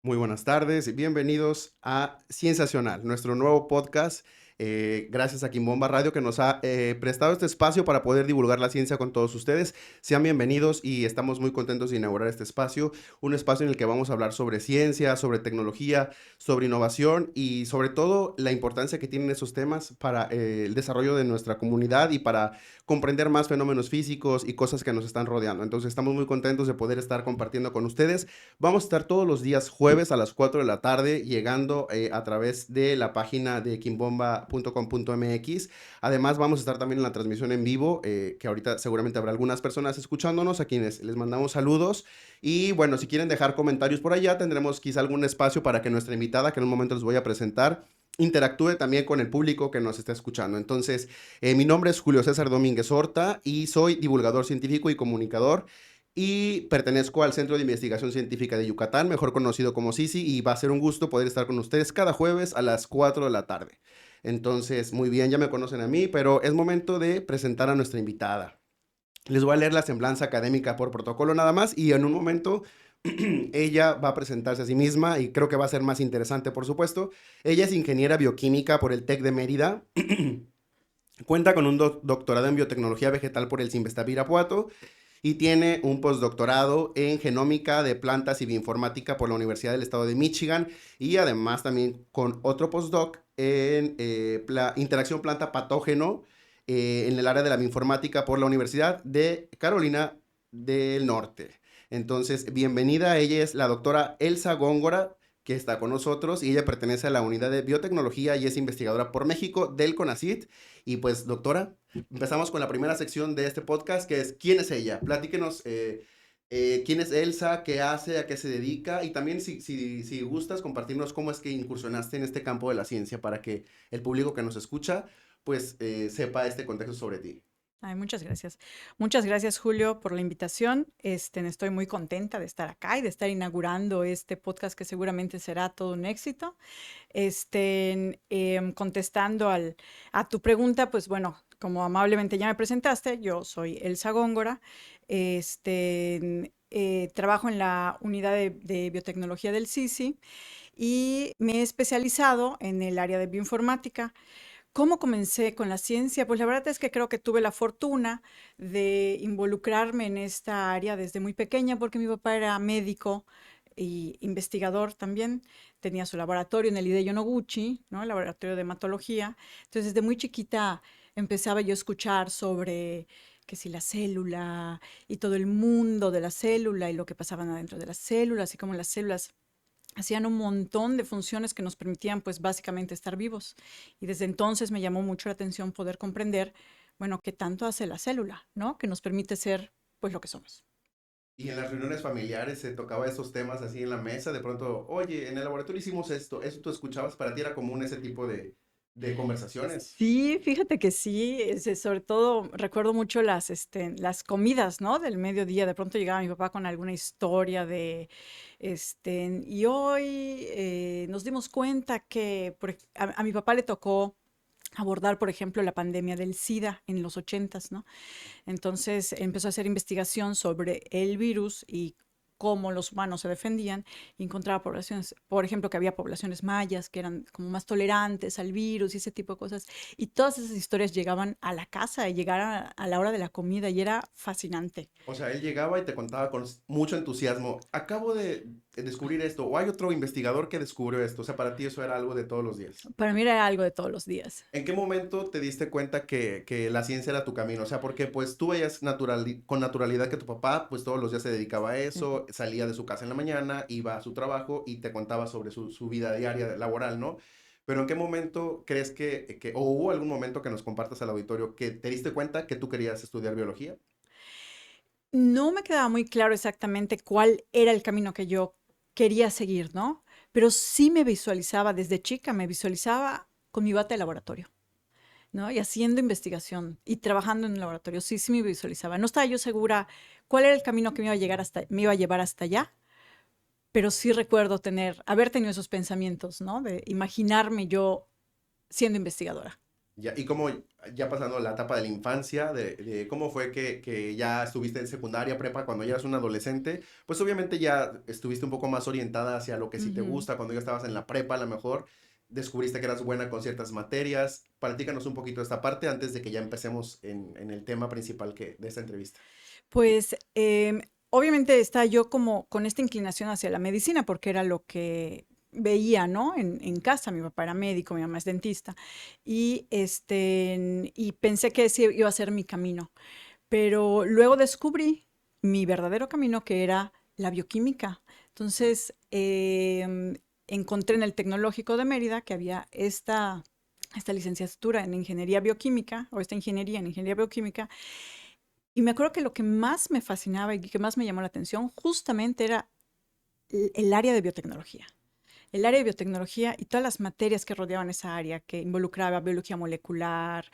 Muy buenas tardes y bienvenidos a Cienciacional, nuestro nuevo podcast. Gracias a Quimbomba Radio que nos ha prestado este espacio para poder divulgar la ciencia con todos ustedes. Sean bienvenidos y estamos muy contentos de inaugurar este espacio, un espacio en el que vamos a hablar sobre ciencia, sobre tecnología, sobre innovación y sobre todo la importancia que tienen esos temas para el desarrollo de nuestra comunidad y para comprender más fenómenos físicos y cosas que nos están rodeando. Entonces estamos muy contentos de poder estar compartiendo con ustedes. Vamos a estar todos los días jueves a las 4 de la tarde llegando a través de la página de kimbomba.com.mx. Además, vamos a estar también en la transmisión en vivo, que ahorita seguramente habrá algunas personas escuchándonos, a quienes les mandamos saludos. Y bueno, si quieren dejar comentarios por allá, tendremos quizá algún espacio para que nuestra invitada, que en un momento les voy a presentar, interactúe también con el público que nos está escuchando. Entonces, mi nombre es Julio César Domínguez Horta y soy divulgador científico y comunicador y pertenezco al Centro de Investigación Científica de Yucatán, mejor conocido como CICI, y va a ser un gusto poder estar con ustedes cada jueves a las 4 de la tarde. Entonces, muy bien, ya me conocen a mí, pero es momento de presentar a nuestra invitada. Les voy a leer la semblanza académica por protocolo nada más y en un momento ella va a presentarse a sí misma y creo que va a ser más interesante, por supuesto. Ella es ingeniera bioquímica por el TEC de Mérida. Cuenta con un doctorado en biotecnología vegetal por el CIMBESTAP Irapuato y tiene un postdoctorado en genómica de plantas y bioinformática por la Universidad del Estado de Michigan y además también con otro postdoc en interacción planta-patógeno en el área de la bioinformática por la Universidad de Carolina del Norte. Entonces, bienvenida, ella es la doctora Elsa Góngora, que está con nosotros y ella pertenece a la unidad de biotecnología y es investigadora por México del CONACYT. Y pues, doctora, empezamos con la primera sección de este podcast, que es ¿quién es ella? Platíquenos quién es Elsa, qué hace, a qué se dedica y también si gustas compartirnos cómo es que incursionaste en este campo de la ciencia para que el público que nos escucha pues sepa este contexto sobre ti. Ay, muchas gracias. Muchas gracias, Julio, por la invitación. Estoy muy contenta de estar acá y de estar inaugurando este podcast que seguramente será todo un éxito. Contestando a tu pregunta, pues bueno, como amablemente ya me presentaste, yo soy Elsa Góngora. Trabajo en la unidad de biotecnología del CICI y me he especializado en el área de bioinformática. ¿Cómo comencé con la ciencia? Pues la verdad es que creo que tuve la fortuna de involucrarme en esta área desde muy pequeña porque mi papá era médico y investigador también. Tenía su laboratorio en el Hideo Noguchi, ¿no? El laboratorio de hematología. Entonces, desde muy chiquita empezaba yo a escuchar sobre que si la célula y todo el mundo de la célula y lo que pasaba adentro de las células y cómo las células hacían un montón de funciones que nos permitían, pues, básicamente estar vivos. Y desde entonces me llamó mucho la atención poder comprender, bueno, qué tanto hace la célula, ¿no? Que nos permite ser, pues, lo que somos. Y en las reuniones familiares se tocaba esos temas así en la mesa, de pronto, oye, en el laboratorio hicimos esto, ¿eso tú escuchabas? ¿Para ti era común ese tipo de conversaciones? Sí, fíjate que sí, sobre todo recuerdo mucho las comidas, ¿no? Del mediodía. De pronto llegaba mi papá con alguna historia y hoy nos dimos cuenta que a mi papá le tocó abordar, por ejemplo, la pandemia del SIDA en los ochentas, ¿no? Entonces empezó a hacer investigación sobre el virus y cómo los humanos se defendían y encontraba poblaciones, por ejemplo, que había poblaciones mayas que eran como más tolerantes al virus y ese tipo de cosas. Y todas esas historias llegaban a la casa y llegaron a la hora de la comida y era fascinante. O sea, él llegaba y te contaba con mucho entusiasmo, acabo de descubrir esto, o hay otro investigador que descubrió esto, o sea, para ti eso era algo de todos los días. Para mí era algo de todos los días. ¿En qué momento te diste cuenta que la ciencia era tu camino? O sea, porque pues tú veías con naturalidad que tu papá pues todos los días se dedicaba a Ujú. eso, salía de su casa en la mañana, iba a su trabajo y te contaba sobre su vida diaria laboral, ¿no? Pero ¿en qué momento crees o hubo algún momento que nos compartas al auditorio que te diste cuenta que tú querías estudiar biología? No me quedaba muy claro exactamente cuál era el camino que yo quería seguir, ¿no? Pero sí me visualizaba desde chica, me visualizaba con mi bata de laboratorio, ¿no? Y haciendo investigación y trabajando en un laboratorio. Sí, sí me visualizaba. No estaba yo segura cuál era el camino que me iba a llevar hasta allá, pero sí recuerdo haber tenido esos pensamientos, ¿no? De imaginarme yo siendo investigadora. Ya, y cómo, ya pasando la etapa de la infancia, de cómo fue que ya estuviste en secundaria, prepa, cuando ya eras un adolescente, pues obviamente ya estuviste un poco más orientada hacia lo que sí te Ujú. gusta, cuando ya estabas en la prepa, a lo mejor descubriste que eras buena con ciertas materias. Platícanos un poquito de esta parte antes de que ya empecemos en el tema principal de esta entrevista. Pues, obviamente estaba yo como con esta inclinación hacia la medicina, porque era lo que veía, ¿no? En casa, mi papá era médico, mi mamá es dentista, y pensé que ese iba a ser mi camino. Pero luego descubrí mi verdadero camino, que era la bioquímica. Entonces, encontré en el Tecnológico de Mérida que había esta licenciatura en ingeniería bioquímica, o esta ingeniería en ingeniería bioquímica, y me acuerdo que lo que más me fascinaba y que más me llamó la atención justamente era el área de biotecnología. El área de biotecnología y todas las materias que rodeaban esa área, que involucraba biología molecular,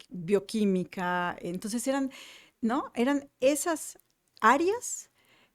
bioquímica. Entonces eran, ¿no? Eran esas áreas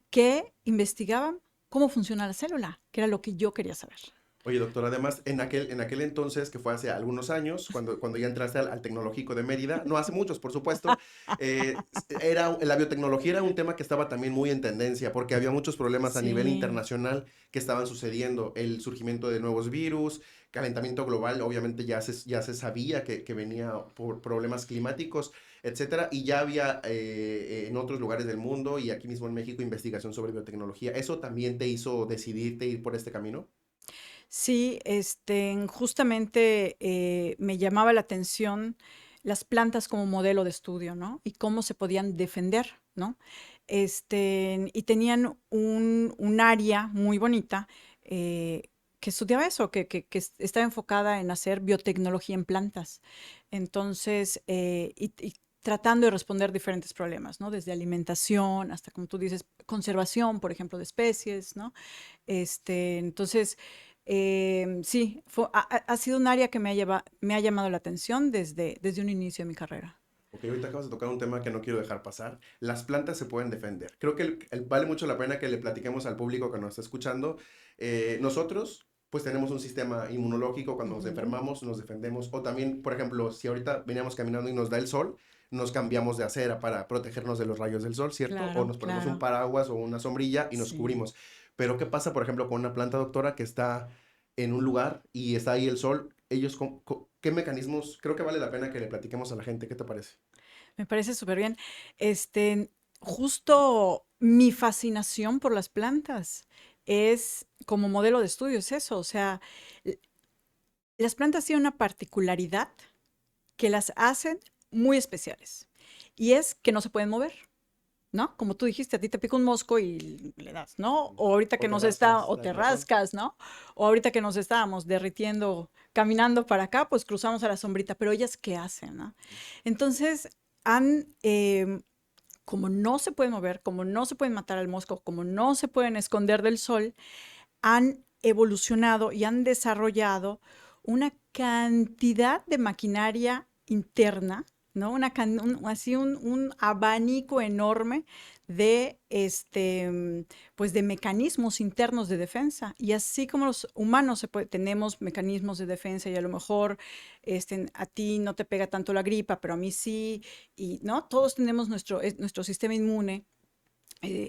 que investigaban cómo funciona la célula, que era lo que yo quería saber. Oye, doctor, además, en aquel entonces, que fue hace algunos años, cuando ya entraste al Tecnológico de Mérida, no hace muchos, por supuesto, la biotecnología era un tema que estaba también muy en tendencia, porque había muchos problemas a nivel Sí, internacional que estaban sucediendo, el surgimiento de nuevos virus, calentamiento global, obviamente ya se sabía que venía por problemas climáticos, etcétera, y ya había en otros lugares del mundo y aquí mismo en México investigación sobre biotecnología. ¿Eso también te hizo decidirte ir por este camino? sí, justamente me llamaba la atención las plantas como modelo de estudio, ¿no? Y cómo se podían defender, ¿no? Y tenían un área muy bonita eh, que estudiaba eso, estaba enfocada en hacer biotecnología en plantas. Entonces, y tratando de responder diferentes problemas, ¿no? Desde alimentación hasta, como tú dices, conservación, por ejemplo, de especies, ¿no? Entonces, sí, ha sido un área que me ha llamado la atención desde un inicio de mi carrera. Ok, ahorita acabas de tocar un tema que no quiero dejar pasar. Las plantas se pueden defender. Creo que vale mucho la pena que le platiquemos al público que nos está escuchando. Nosotros, pues tenemos un sistema inmunológico. Cuando nos Ujú. enfermamos, nos defendemos. O también, por ejemplo, si ahorita veníamos caminando y nos da el sol, nos cambiamos de acera para protegernos de los rayos del sol, ¿cierto? O Claro, nos ponemos un claro. paraguas o una sombrilla y nos Sí. cubrimos. Pero, ¿qué pasa, por ejemplo, con una planta, doctora, que está en un lugar y está ahí el sol? Ellos, ¿qué mecanismos? Creo que vale la pena que le platiquemos a la gente. ¿Qué te parece? Me parece súper bien. Justo mi fascinación por las plantas es como modelo de estudio, es eso. O sea, l- las plantas tienen una particularidad que las hacen muy especiales y es que no se pueden mover. ¿No? Como tú dijiste, a ti te pica un mosco y le das, ¿no? O ahorita O que te nos está, rascas, o te razón. rascas, ¿no? O ahorita que nos estábamos derritiendo, caminando para acá, pues cruzamos a la sombrita, pero ellas, ¿qué hacen, no? Entonces, como no se pueden mover, como no se pueden matar al mosco, como no se pueden esconder del sol, han evolucionado y han desarrollado una cantidad de maquinaria interna, ¿no? Así un abanico enorme de, pues de mecanismos internos de defensa. Y así como los humanos tenemos mecanismos de defensa y a lo mejor a ti no te pega tanto la gripa, pero a mí sí, y no, todos tenemos nuestro sistema inmune.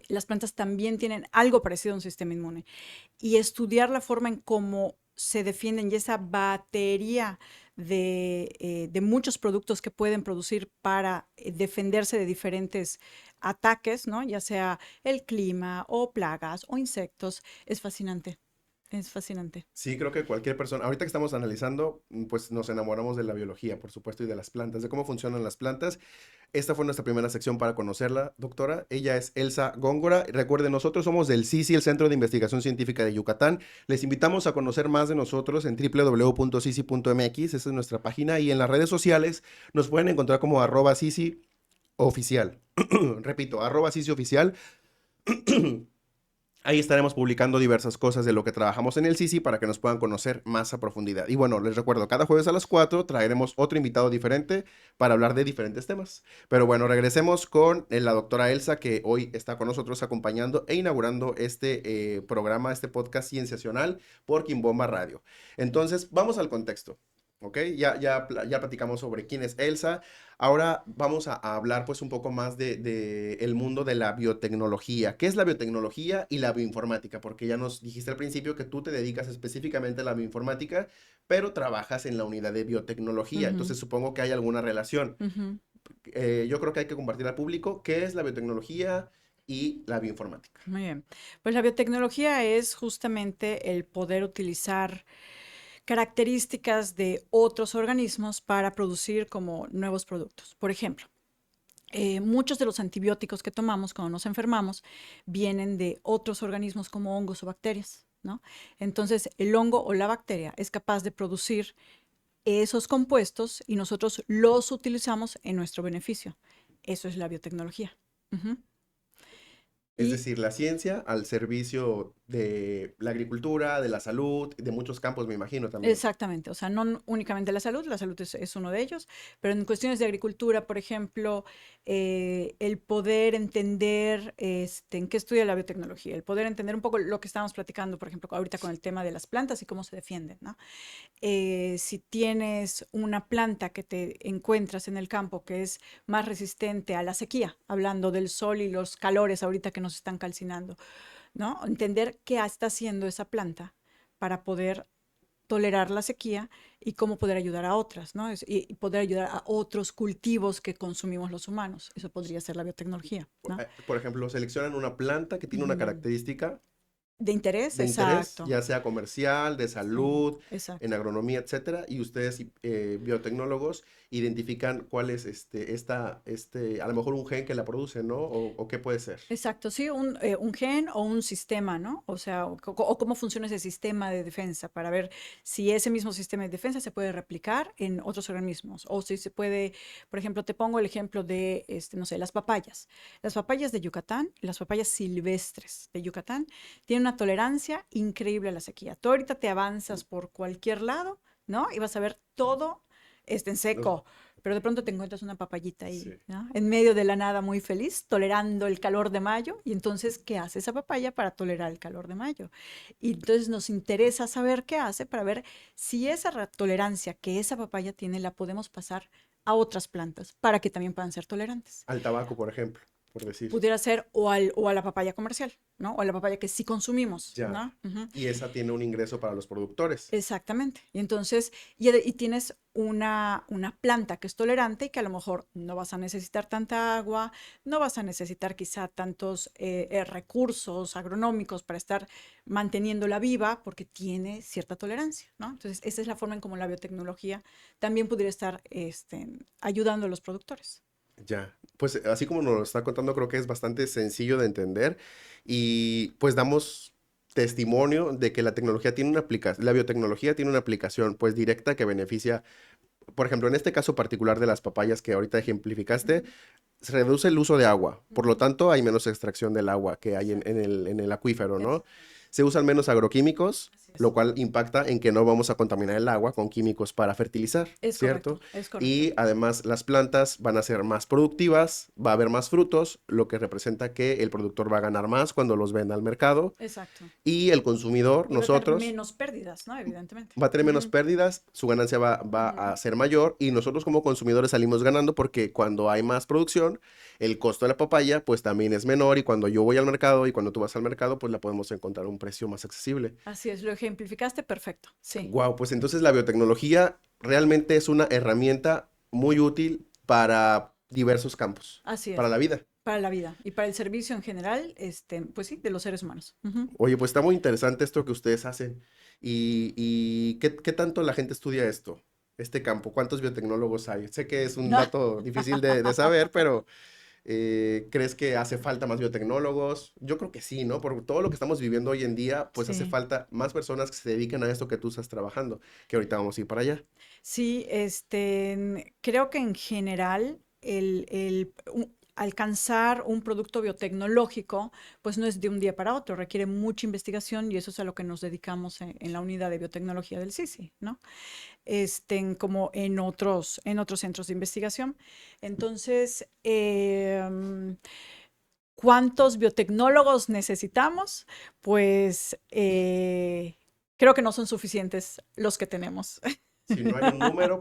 Las plantas también tienen algo parecido a un sistema inmune y estudiar la forma en cómo se defienden y esa batería de muchos productos que pueden producir para defenderse de diferentes ataques, ¿no? Ya sea el clima o plagas o insectos, es fascinante, es fascinante. Sí, creo que cualquier persona, ahorita que estamos analizando, pues nos enamoramos de la biología, por supuesto, y de las plantas, de cómo funcionan las plantas. Esta fue nuestra primera sección para conocerla, doctora. Ella es Elsa Góngora. Recuerden, nosotros somos del CICI, el Centro de Investigación Científica de Yucatán. Les invitamos a conocer más de nosotros en www.cici.mx, esa es nuestra página, y en las redes sociales nos pueden encontrar como @cici oficial. Repito, @cici oficial. Ahí estaremos publicando diversas cosas de lo que trabajamos en el CICI para que nos puedan conocer más a profundidad. Y bueno, les recuerdo, cada jueves a las 4 traeremos otro invitado diferente para hablar de diferentes temas. Pero bueno, regresemos con la doctora Elsa, que hoy está con nosotros acompañando e inaugurando este programa, este podcast cienciacional por Quimbomba Radio. Entonces, vamos al contexto. ¿Ok? Ya platicamos sobre quién es Elsa. Ahora vamos a hablar pues un poco más de el mundo de la biotecnología. ¿Qué es la biotecnología y la bioinformática? Porque ya nos dijiste al principio que tú te dedicas específicamente a la bioinformática, pero trabajas en la unidad de biotecnología. Ujú, Entonces supongo que hay alguna relación. ujú. Yo creo que hay que compartir al público qué es la biotecnología y la bioinformática. Muy bien. Pues la biotecnología es justamente el poder utilizar características de otros organismos para producir como nuevos productos. Por ejemplo, muchos de los antibióticos que tomamos cuando nos enfermamos vienen de otros organismos como hongos o bacterias, ¿no? Entonces, el hongo o la bacteria es capaz de producir esos compuestos y nosotros los utilizamos en nuestro beneficio. Eso es la biotecnología. Ujú. Es Y decir, la ciencia al servicio de la agricultura, de la salud, de muchos campos, me imagino también. exactamente, o sea, no únicamente la salud es uno de ellos, pero en cuestiones de agricultura, por ejemplo, el poder entender en qué estudia la biotecnología, el poder entender un poco lo que estábamos platicando, por ejemplo, ahorita con el tema de las plantas y cómo se defienden, ¿no? Si tienes una planta que te encuentras en el campo que es más resistente a la sequía, hablando del sol y los calores ahorita que nos están calcinando, ¿no? Entender qué está haciendo esa planta para poder tolerar la sequía y cómo poder ayudar a otras, ¿no? Y poder ayudar a otros cultivos que consumimos los humanos. Eso podría ser la biotecnología, ¿no? Por ejemplo, seleccionan una planta que tiene una Ujú. característica De interés, de interés, exacto. ya sea comercial, de Sí, salud, en exacto. agronomía, etcétera, y ustedes, biotecnólogos, identifican cuál es a lo mejor un gen que la produce, ¿no? O qué puede ser. Exacto, sí, un gen o un sistema, ¿no? O sea, o cómo funciona ese sistema de defensa para ver si ese mismo sistema de defensa se puede replicar en otros organismos o si se puede, por ejemplo, te pongo el ejemplo de, no sé, las papayas. Las papayas de Yucatán, las papayas silvestres de Yucatán, tienen una tolerancia increíble a la sequía. Tú ahorita te avanzas por cualquier lado, ¿no? Y vas a ver todo en Los- seco, pero de pronto te encuentras una papayita ahí, sí. ¿no? En medio de la nada muy feliz, tolerando el calor de mayo. Y entonces, ¿qué hace esa papaya para tolerar el calor de mayo? Y entonces nos interesa saber qué hace para ver si esa tolerancia que esa papaya tiene la podemos pasar a otras plantas para que también puedan ser tolerantes. Al tabaco, por ejemplo, por decir. Pudiera ser o a la papaya comercial, ¿no? O a la papaya que sí consumimos, Ya. ¿no? Ujú. Y esa tiene un ingreso para los productores. Exactamente. Y entonces, y tienes una planta que es tolerante y que a lo mejor no vas a necesitar tanta agua, no vas a necesitar quizá tantos recursos agronómicos para estar manteniéndola viva porque tiene cierta tolerancia, ¿no? Entonces, esa es la forma en cómo la biotecnología también podría estar ayudando a los productores. Ya, pues así como nos lo está contando, creo que es bastante sencillo de entender y pues damos testimonio de que la tecnología tiene una aplicación, la biotecnología tiene una aplicación pues directa que beneficia, por ejemplo, en este caso particular de las papayas que ahorita ejemplificaste, Ujú, se reduce el uso de agua, por lo ujú. tanto hay menos extracción del agua que hay en, Exacto, en el acuífero, ¿no? exactamente. Se usan menos agroquímicos, Así es. lo cual impacta en que no vamos a contaminar el agua con químicos para fertilizar, Es correcto, ¿cierto? es correcto. Y además las plantas van a ser más productivas, va a haber más frutos, lo que representa que el productor va a ganar más cuando los venda al mercado Exacto. y el consumidor, Y va a tener nosotros, menos pérdidas, ¿no? Evidentemente. va a tener menos Ujú, pérdidas, su ganancia va ujú. a ser mayor y nosotros como consumidores salimos ganando porque cuando hay más producción, el costo de la papaya pues también es menor y cuando yo voy al mercado y cuando tú vas al mercado pues la podemos encontrar a un precio más accesible. Así es, lo ejemplificaste perfecto. Sí, Wow, pues entonces la biotecnología realmente es una herramienta muy útil para diversos campos, así para es. la vida. Para la vida y para el servicio en general, pues sí, de los seres humanos. Ujú. Oye, pues está muy interesante esto que ustedes hacen. Y qué tanto la gente estudia esto, este campo? ¿Cuántos biotecnólogos hay? Sé que es un dato difícil de saber, pero ¿crees que hace falta más biotecnólogos? Yo creo que sí, ¿no? Por todo lo que estamos viviendo hoy en día, pues hace Sí, falta más personas que se dediquen a esto que tú estás trabajando, que ahorita vamos a ir para allá. sí, creo que en general alcanzar un producto biotecnológico, pues no es de un día para otro, requiere mucha investigación y eso es a lo que nos dedicamos en la unidad de biotecnología del CICI, ¿no? Como en otros centros de investigación. Entonces, ¿cuántos biotecnólogos necesitamos? Pues creo que no son suficientes los que tenemos. si no hay un número,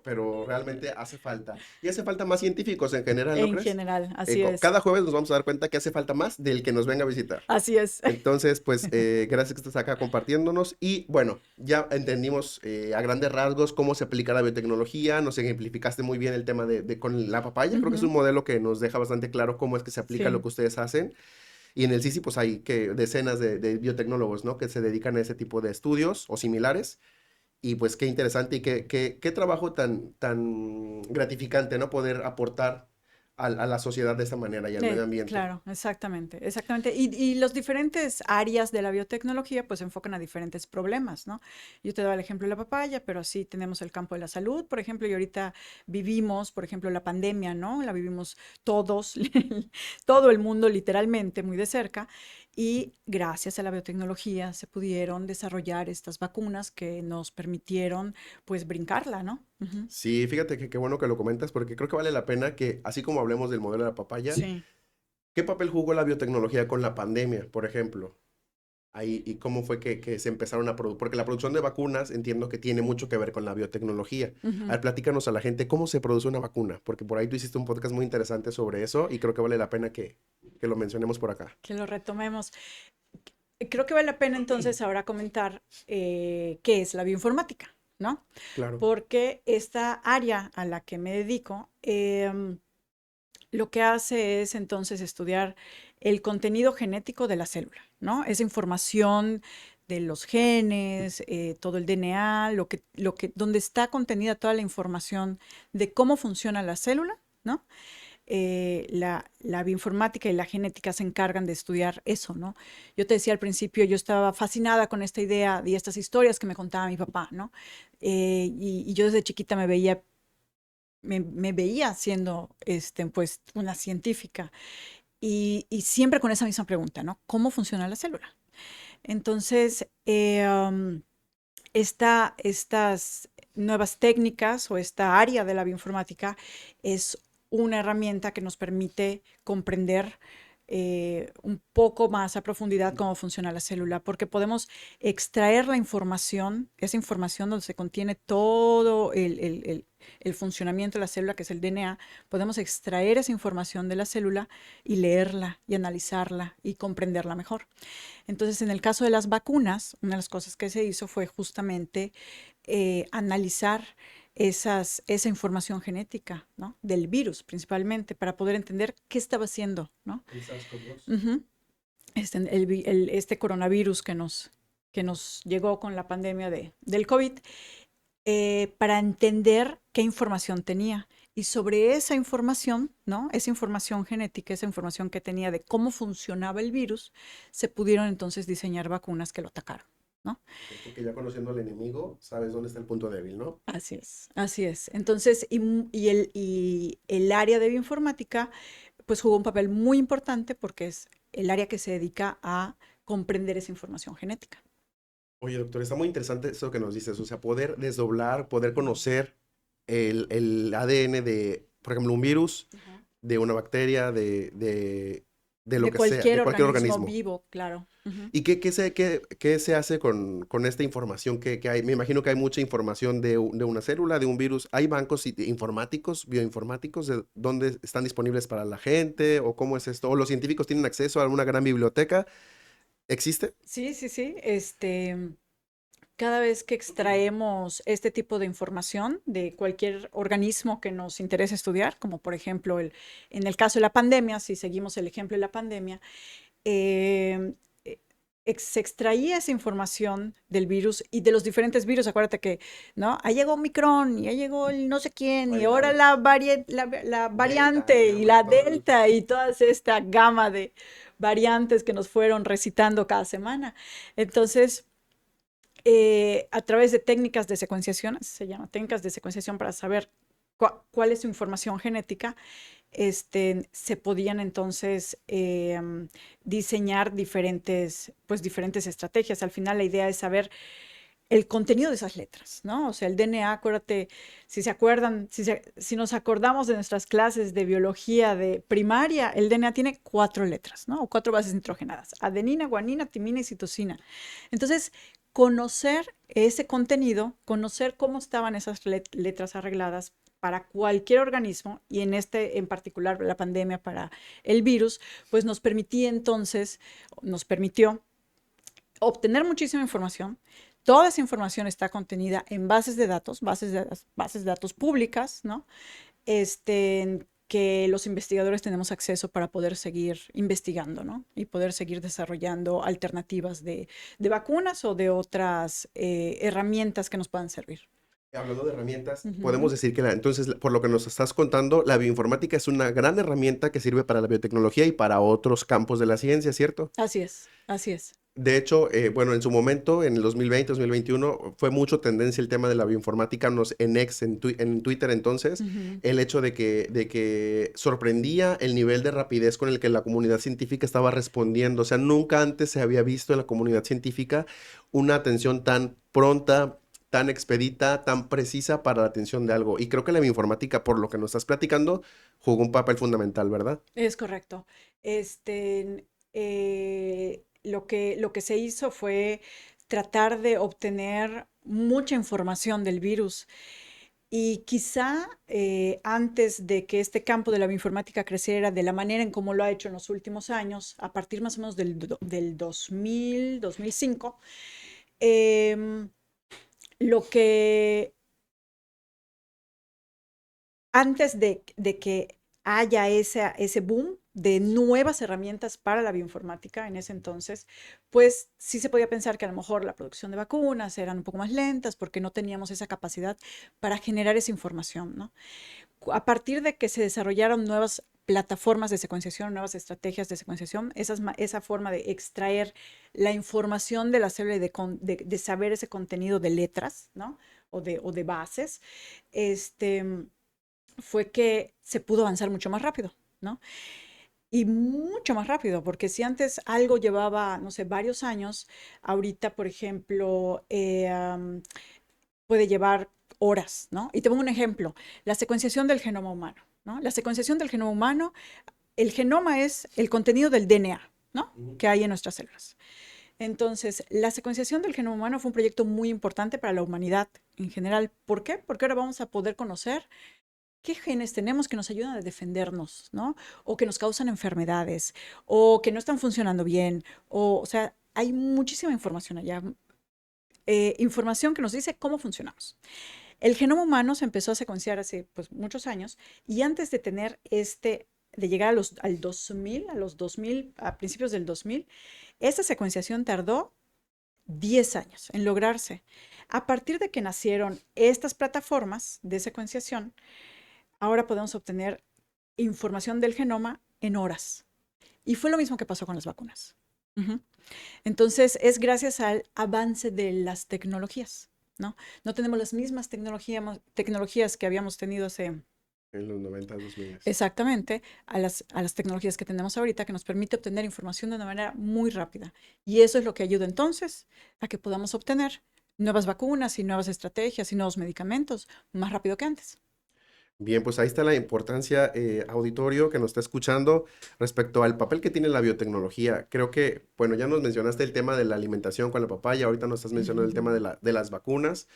pero realmente hace falta. Y hace falta más científicos en general, ¿no En crees? general, así es. Cada jueves nos vamos a dar cuenta que hace falta más del que nos venga a visitar. Así es. Entonces, pues, gracias que estás acá compartiéndonos. Y bueno, ya entendimos a grandes rasgos cómo se aplica la biotecnología. Nos ejemplificaste muy bien el tema con la papaya. Creo que es un Ujú, modelo que nos deja bastante claro cómo es que se aplica lo sí. que ustedes hacen. Y en el CICI, pues, hay decenas de biotecnólogos, ¿no? Que se dedican a ese tipo de estudios o similares. Y pues qué interesante y qué trabajo tan gratificante, ¿no? Poder aportar a la sociedad de esta manera y al medio ambiente. Claro, exactamente, exactamente. Y los diferentes áreas de la biotecnología pues se enfocan a diferentes problemas, ¿no? Yo te doy el ejemplo de la papaya, pero así tenemos el campo de la salud, por ejemplo, y ahorita vivimos, por ejemplo, la pandemia, ¿no? La vivimos todos, todo el mundo literalmente muy de cerca, y gracias a la biotecnología se pudieron desarrollar estas vacunas que nos permitieron pues brincarla, ¿no? Ujú. Sí, fíjate que qué bueno que lo comentas porque creo que vale la pena que, así como hablemos del modelo de la papaya, Sí. ¿qué papel jugó la biotecnología con la pandemia, por ejemplo? Ahí, y cómo fue que se empezaron a producir, porque la producción de vacunas entiendo que tiene mucho que ver con la biotecnología. A Ujú. ver, platícanos a la gente cómo se produce una vacuna, porque por ahí tú hiciste un podcast muy interesante sobre eso y creo que vale la pena que lo mencionemos por acá. Que lo retomemos. Creo que vale la pena entonces ahora comentar qué es la bioinformática, ¿no? Claro. Porque esta área a la que me dedico lo que hace es entonces estudiar el contenido genético de la célula, ¿no? Esa información de los genes, todo el DNA, donde está contenida toda la información de cómo funciona la célula, ¿no? La bioinformática y la genética se encargan de estudiar eso, ¿no? Yo te decía al principio, yo estaba fascinada con esta idea y estas historias que me contaba mi papá, ¿no? Y yo desde chiquita me veía siendo, pues, una científica y siempre con esa misma pregunta, ¿no? ¿Cómo funciona la célula? Entonces, estas nuevas técnicas o esta área de la bioinformática es una herramienta que nos permite comprender un poco más a profundidad cómo funciona la célula, porque podemos extraer la información, esa información donde se contiene todo el funcionamiento de la célula, que es el DNA, podemos extraer esa información de la célula y leerla y analizarla y comprenderla mejor. Entonces, en el caso de las vacunas, una de las cosas que se hizo fue justamente analizar esa información genética, ¿no? Del virus principalmente, para poder entender qué estaba haciendo, ¿no? El SARS-CoV-2. Ujú. Este coronavirus que nos llegó con la pandemia del COVID, para entender qué información tenía. Y sobre esa información, ¿no? Esa información genética, esa información que tenía de cómo funcionaba el virus, se pudieron entonces diseñar vacunas que lo atacaron, ¿no? Ok, porque ya conociendo al enemigo, sabes dónde está el punto débil, ¿no? Así es, así es. Entonces, y el área de bioinformática, pues jugó un papel muy importante porque es el área que se dedica a comprender esa información genética. Oye, doctor, está muy interesante eso que nos dices, o sea, poder desdoblar, poder conocer el ADN de, por ejemplo, un virus, Ajá. de una bacteria, de lo De que sea, cualquier de cualquier organismo organismo. vivo, claro. Ujú. ¿Y qué se hace con esta información que hay? Me imagino que hay mucha información de una célula, de un virus. ¿Hay bancos informáticos, bioinformáticos, de dónde están disponibles para la gente? ¿O cómo es esto? ¿O los científicos tienen acceso a una gran biblioteca? ¿Existe? Sí, sí, sí. Cada vez que extraemos este tipo de información de cualquier organismo que nos interese estudiar, como por ejemplo en el caso de la pandemia, si seguimos el ejemplo de la pandemia, eh, se extraía esa información del virus y de los diferentes virus. Acuérdate que, ¿no? Ahí llegó Omicron y ahí llegó el no sé quién y ahora Variedades. la Delta, variante y gamma, la todas las... delta y toda esta gama de variantes que nos fueron recitando cada semana. Entonces, a través de técnicas de secuenciación, así se llama, técnicas de secuenciación para saber cuál es su información genética, se podían entonces diseñar diferentes estrategias. Al final la idea es saber el contenido de esas letras, ¿no? O sea, el DNA, acuérdate, si se acuerdan, si nos acordamos de nuestras clases de biología de primaria, el DNA tiene 4 letras, ¿no? O 4 bases nitrogenadas: adenina, guanina, timina y citosina. Entonces, conocer ese contenido, conocer cómo estaban esas letras arregladas para cualquier organismo, y en particular la pandemia para el virus, pues nos permitió obtener muchísima información. Toda esa información está contenida en bases de datos, bases de datos públicas, ¿no? Que los investigadores tenemos acceso para poder seguir investigando, ¿no? Y poder seguir desarrollando alternativas de vacunas o de otras herramientas que nos puedan servir. Hablando de herramientas, podemos Ujú. decir que entonces, por lo que nos estás contando, la bioinformática es una gran herramienta que sirve para la biotecnología y para otros campos de la ciencia, ¿cierto? Así es, así es. De hecho, bueno, en su momento, en el 2020, 2021, fue mucho tendencia el tema de la bioinformática en X, en Twitter entonces, Ujú. el hecho de que sorprendía el nivel de rapidez con el que la comunidad científica estaba respondiendo. O sea, nunca antes se había visto en la comunidad científica una atención tan pronta, tan expedita, tan precisa para la atención de algo. Y creo que la bioinformática, por lo que nos estás platicando, jugó un papel fundamental, ¿verdad? Es correcto. Lo que se hizo fue tratar de obtener mucha información del virus. Y quizá antes de que este campo de la bioinformática creciera de la manera en cómo lo ha hecho en los últimos años, a partir más o menos del 2000, 2005, em, lo que antes de que haya ese boom de nuevas herramientas para la bioinformática en ese entonces, pues sí se podía pensar que a lo mejor la producción de vacunas eran un poco más lentas porque no teníamos esa capacidad para generar esa información, ¿no? A partir de que se desarrollaron nuevas plataformas de secuenciación, nuevas estrategias de secuenciación, esa forma de extraer la información de la célula y de saber ese contenido de letras, ¿no? O de bases, este, fue que se pudo avanzar mucho más rápido, ¿no? Y mucho más rápido, porque si antes algo llevaba, no sé, varios años, ahorita, por ejemplo, puede llevar horas, ¿no? Y te pongo un ejemplo, la secuenciación del genoma humano, ¿no? La secuenciación del genoma humano, el genoma es el contenido del DNA, ¿no? Ujú. Que hay en nuestras células. Entonces, la secuenciación del genoma humano fue un proyecto muy importante para la humanidad en general. ¿Por qué? Porque ahora vamos a poder conocer qué genes tenemos que nos ayudan a defendernos, ¿no? O que nos causan enfermedades, o que no están funcionando bien, o sea, hay muchísima información allá, información que nos dice cómo funcionamos. El genoma humano se empezó a secuenciar hace pues, muchos años y antes de tener de llegar al 2000, a principios del 2000, esta secuenciación tardó 10 años en lograrse. A partir de que nacieron estas plataformas de secuenciación, ahora podemos obtener información del genoma en horas. Y fue lo mismo que pasó con las vacunas. Ujú. Entonces, es gracias al avance de las tecnologías, ¿no? No tenemos las mismas tecnologías que habíamos tenido hace En los 90, 2000. exactamente a las tecnologías que tenemos ahorita, que nos permite obtener información de una manera muy rápida. Y eso es lo que ayuda entonces a que podamos obtener nuevas vacunas y nuevas estrategias y nuevos medicamentos más rápido que antes. Bien, pues ahí está la importancia, auditorio, que nos está escuchando respecto al papel que tiene la biotecnología. Creo que, bueno, ya nos mencionaste el tema de la alimentación con la papaya, ahorita nos estás mencionando el tema Ujú. de las vacunas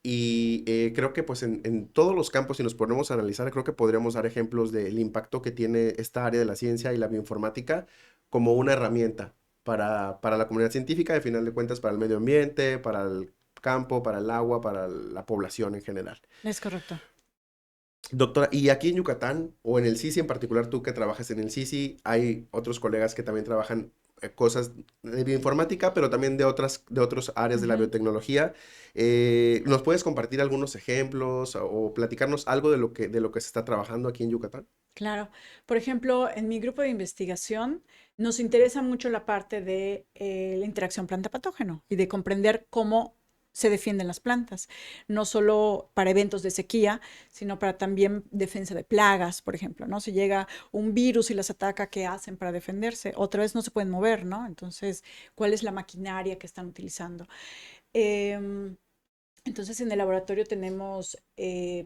y creo que pues en todos los campos, si nos ponemos a analizar, creo que podríamos dar ejemplos del impacto que tiene esta área de la ciencia y la bioinformática como una herramienta para la comunidad científica, de final de cuentas, para el medio ambiente, para el campo, para el agua, para la población en general. Es correcto. Doctora, y aquí en Yucatán, o en el CICI en particular, tú que trabajas en el CICI, hay otros colegas que también trabajan cosas de bioinformática, pero también de otras áreas de la Ujú. biotecnología. ¿Nos puedes compartir algunos ejemplos o platicarnos algo de lo que se está trabajando aquí en Yucatán? Claro. Por ejemplo, en mi grupo de investigación nos interesa mucho la parte de la interacción planta-patógeno y de comprender cómo se defienden las plantas, no solo para eventos de sequía, sino para también defensa de plagas, por ejemplo, ¿no? Si llega un virus y las ataca, ¿qué hacen para defenderse? Otra vez no se pueden mover, ¿no? Entonces, ¿cuál es la maquinaria que están utilizando? Em, Entonces, en el laboratorio tenemos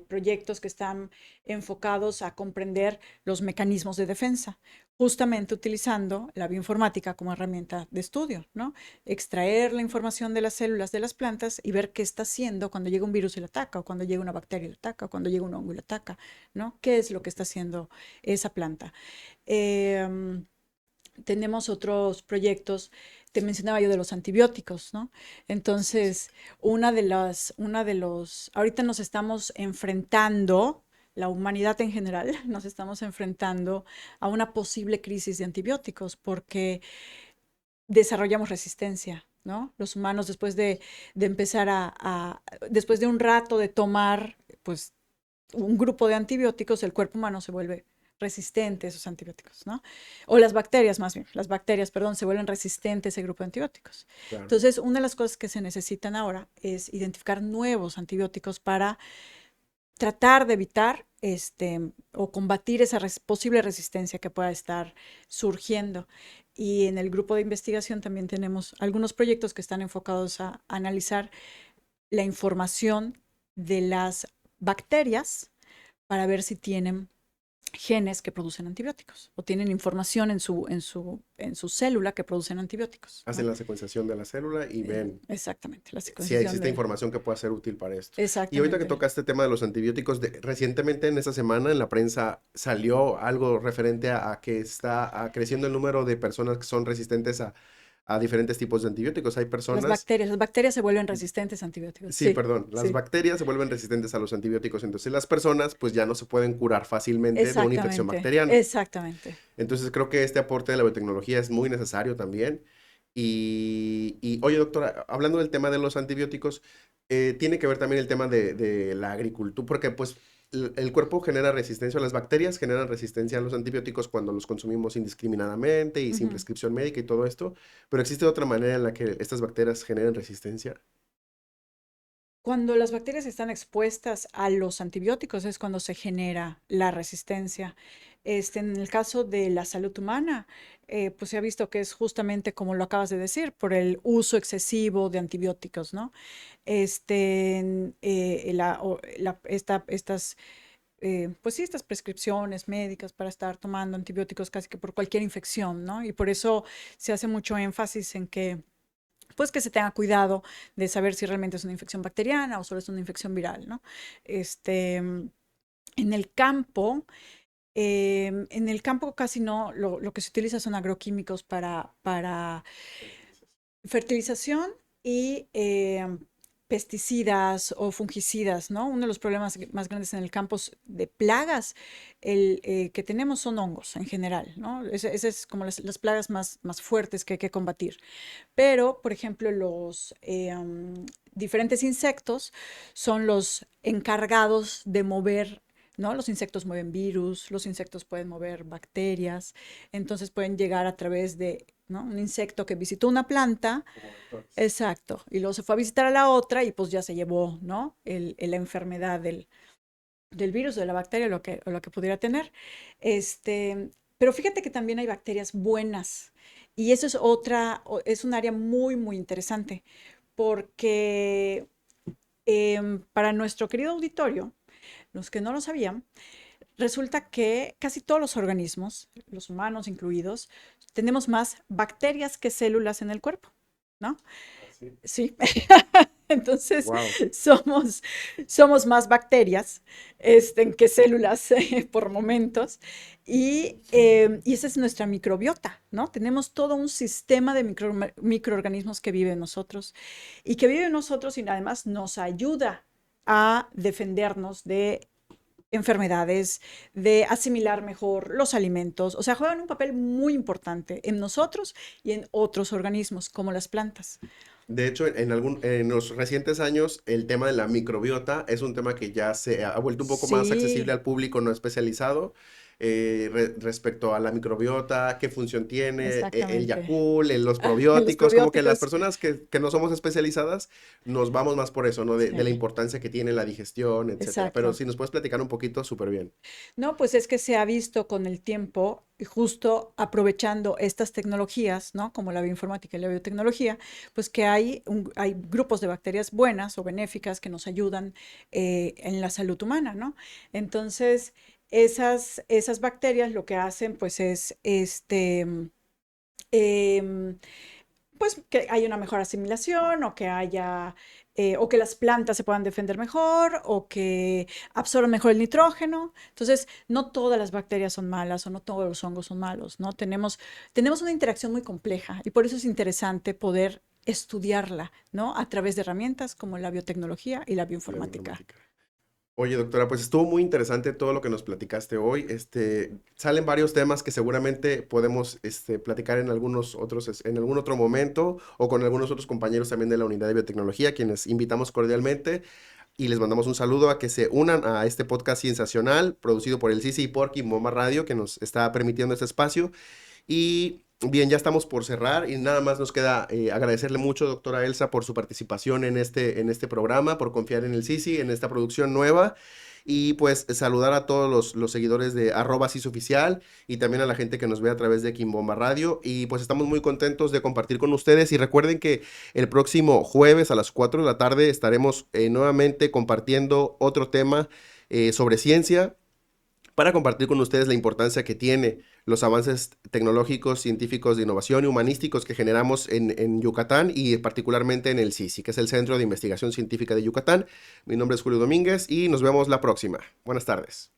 proyectos que están enfocados a comprender los mecanismos de defensa, justamente utilizando la bioinformática como herramienta de estudio, ¿no? Extraer la información de las células de las plantas y ver qué está haciendo cuando llega un virus y lo ataca, o cuando llega una bacteria y lo ataca, o cuando llega un hongo y lo ataca, ¿no? ¿Qué es lo que está haciendo esa planta? Em, Tenemos otros proyectos, te mencionaba yo de los antibióticos, ¿no? Entonces, ahorita nos estamos enfrentando, la humanidad en general, nos estamos enfrentando a una posible crisis de antibióticos porque desarrollamos resistencia, ¿no? Los humanos de empezar después de un rato de tomar, pues, un grupo de antibióticos, el cuerpo humano se vuelve resistente a esos antibióticos, ¿no? O las bacterias, más bien, las bacterias, perdón, se vuelven resistentes a ese grupo de antibióticos. Claro. Entonces, una de las cosas que se necesitan ahora es identificar nuevos antibióticos para tratar de evitar o combatir esa posible resistencia que pueda estar surgiendo. Y en el grupo de investigación también tenemos algunos proyectos que están enfocados a analizar la información de las bacterias para ver si tienen genes que producen antibióticos o tienen información en su célula que producen antibióticos, Hacen ¿no? la secuenciación de la célula y ven Exactamente, la si secuenciación existe de... información que pueda ser útil para esto. Y ahorita que Exactamente. toca este tema de los antibióticos, recientemente en esta semana en la prensa salió algo referente a que está creciendo el número de personas que son resistentes a diferentes tipos de antibióticos. Hay personas, Las bacterias se vuelven resistentes a antibióticos. sí, Sí, perdón, las sí. bacterias se vuelven resistentes a los antibióticos, entonces las personas pues ya no se pueden curar fácilmente de una infección Exactamente, bacteriana. exactamente. Entonces creo que este aporte de la biotecnología es muy necesario también. Oye, doctora, hablando del tema de los antibióticos, tiene que ver también el tema de la agricultura, porque pues el cuerpo genera resistencia, las bacterias generan resistencia a los antibióticos cuando los consumimos indiscriminadamente y sin Ujú. prescripción médica y todo esto, pero existe otra manera en la que estas bacterias generan resistencia. Cuando las bacterias están expuestas a los antibióticos es cuando se genera la resistencia. En el caso de la salud humana, pues se ha visto que es justamente como lo acabas de decir, por el uso excesivo de antibióticos, ¿no? Estas, pues sí, estas prescripciones médicas para estar tomando antibióticos casi que por cualquier infección, ¿no? Y por eso se hace mucho énfasis en que pues que se tenga cuidado de saber si realmente es una infección bacteriana o solo es una infección viral, ¿no? En el campo, en el campo casi no, lo que se utiliza son agroquímicos para fertilización y pesticidas o fungicidas, ¿no? Uno de los problemas más grandes en el campo de plagas que tenemos son hongos en general, ¿no? Ese es como las plagas más fuertes que hay que combatir. Pero, por ejemplo, los diferentes insectos son los encargados de mover, ¿no? Los insectos mueven virus, los insectos pueden mover bacterias, entonces pueden llegar a través de, ¿no? Un insecto que visitó una planta, Como vectores. exacto, y luego se fue a visitar a la otra y pues ya se llevó, ¿no? La enfermedad del virus, de la bacteria, o lo que pudiera tener. Pero fíjate que también hay bacterias buenas y eso es un área muy interesante porque para nuestro querido auditorio, los que no lo sabían, resulta que casi todos los organismos, los humanos incluidos, tenemos más bacterias que células en el cuerpo, ¿no? Así. Sí. Entonces, Wow. somos, somos más bacterias que células por momentos. Y esa es nuestra microbiota, ¿no? Tenemos todo un sistema de microorganismos que vive en nosotros y que vive en nosotros y además nos ayuda a defendernos de enfermedades, de asimilar mejor los alimentos. O sea, juegan un papel muy importante en nosotros y en otros organismos, como las plantas. De hecho, en los recientes años, el tema de la microbiota es un tema que ya se ha vuelto un poco más accesible Sí, al público no especializado respecto a la microbiota, qué función tiene, el exactamente. Yakult, los Los probióticos, como que las probióticos. personas que no somos especializadas nos vamos más por eso, ¿no? De la Sí, importancia que tiene la digestión, etcétera. Pero exacto. si nos puedes platicar un poquito, súper bien. No, pues es que se ha visto con el tiempo, justo aprovechando estas tecnologías, ¿no? Como la bioinformática y la biotecnología, pues que hay grupos de bacterias buenas o benéficas que nos ayudan en la salud humana, ¿no? Entonces, esas bacterias lo que hacen, pues, es em, pues que haya una mejor asimilación o que haya, o que las plantas se puedan defender mejor o que absorban mejor el nitrógeno. Entonces, no todas las bacterias son malas o no todos los hongos son malos, ¿no? Tenemos una interacción muy compleja y por eso es interesante poder estudiarla, ¿no? A través de herramientas como la biotecnología y la La bioinformática. bioinformática. Oye, doctora, pues estuvo muy interesante todo lo que nos platicaste hoy. Salen varios temas que seguramente podemos platicar en algunos otros, en algún otro momento o con algunos otros compañeros también de la unidad de biotecnología, quienes invitamos cordialmente y les mandamos un saludo a que se unan a este podcast sensacional producido por el CICI y por Kimbomba Radio, que nos está permitiendo este espacio. Y bien, ya estamos por cerrar y nada más nos queda agradecerle mucho, doctora Elsa, por su participación en este programa, por confiar en el CICI, en esta producción nueva. Y pues saludar a todos los seguidores de @cisoficial y también a la gente que nos ve a través de Kimbomba Radio. Y pues estamos muy contentos de compartir con ustedes. Y recuerden que el próximo jueves a las 4 de la tarde estaremos nuevamente compartiendo otro tema sobre ciencia para compartir con ustedes la importancia que tiene los avances tecnológicos, científicos, de innovación y humanísticos que generamos en Yucatán y particularmente en el CICI, que es el Centro de Investigación Científica de Yucatán. Mi nombre es Julio Domínguez y nos vemos la próxima. Buenas tardes.